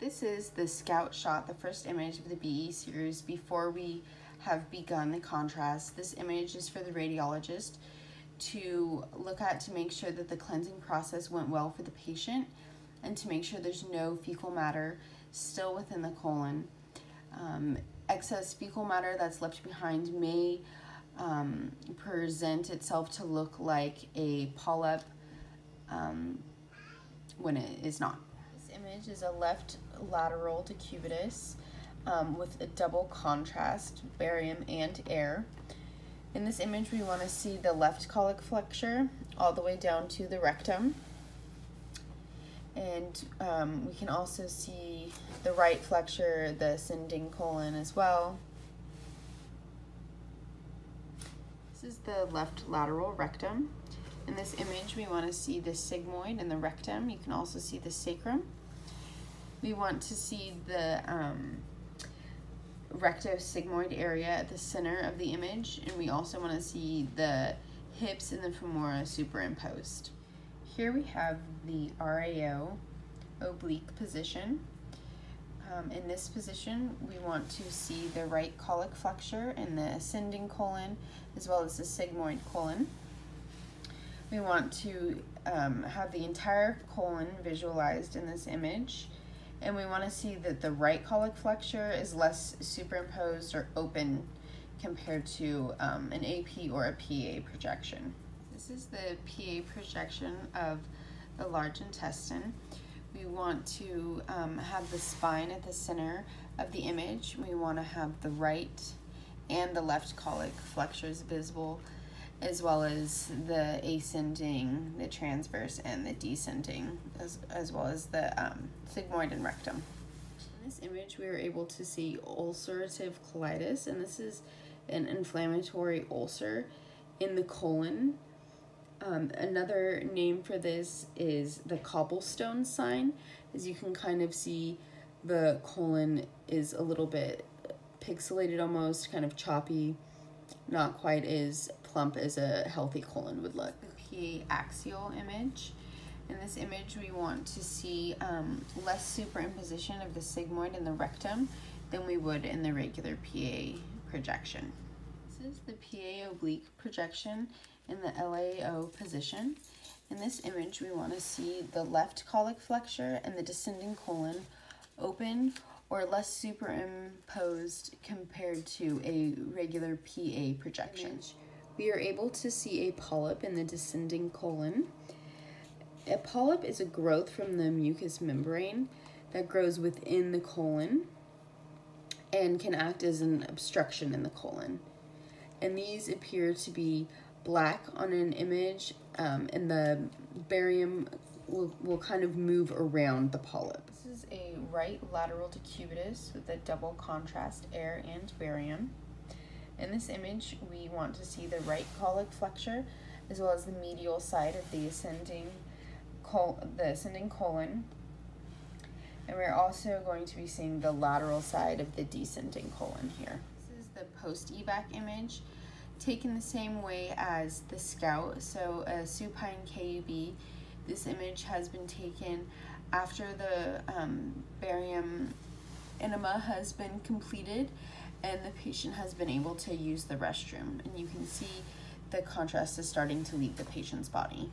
This is the scout shot, the first image of the BE series before we have begun the contrast. This image is for the radiologist to look at to make sure that the cleansing process went well for the patient and to make sure there's no fecal matter still within the colon. Excess fecal matter that's left behind may present itself to look like a polyp when it is not. This image is a left lateral decubitus with a double contrast, barium and air. In this image, we want to see the left colic flexure all the way down to the rectum. And we can also see the right flexure, the ascending colon as well. This is the left lateral rectum. In this image, we want to see the sigmoid and the rectum. You can also see the sacrum. We want to see the rectosigmoid area at the center of the image, and we also want to see the hips and the femora superimposed. Here we have the RAO oblique position. In this position, we want to see the right colic flexure in the ascending colon as well as the sigmoid colon. We want to have the entire colon visualized in this image, and we want to see that the right colic flexure is less superimposed or open compared to an AP or a PA projection. This is the PA projection of the large intestine. We want to have the spine at the center of the image. We want to have the right and the left colic flexures visible, as well as the ascending, the transverse, and the descending, as well as the sigmoid and rectum. In this image, we are able to see ulcerative colitis, and this is an inflammatory ulcer in the colon. Another name for this is the cobblestone sign. As you can kind of see, the colon is a little bit pixelated almost, kind of choppy, not quite as plump as a healthy colon would look. The PA axial image. In this image, we want to see less superimposition of the sigmoid and the rectum than we would in the regular PA projection. This is the PA oblique projection in the LAO position. In this image, we want to see the left colic flexure and the descending colon open or less superimposed compared to a regular PA projection. We are able to see a polyp in the descending colon. A polyp is a growth from the mucous membrane that grows within the colon and can act as an obstruction in the colon. And these appear to be black on an image, and the barium will kind of move around the polyp. This is a right lateral decubitus with a double contrast air and barium. In this image, we want to see the right colic flexure as well as the medial side of the ascending colon. And we're also going to be seeing the lateral side of the descending colon here. This is the post-evac image, taken the same way as the scout, so a supine KUB. This image has been taken after the barium enema has been completed and the patient has been able to use the restroom. And you can see the contrast is starting to leave the patient's body.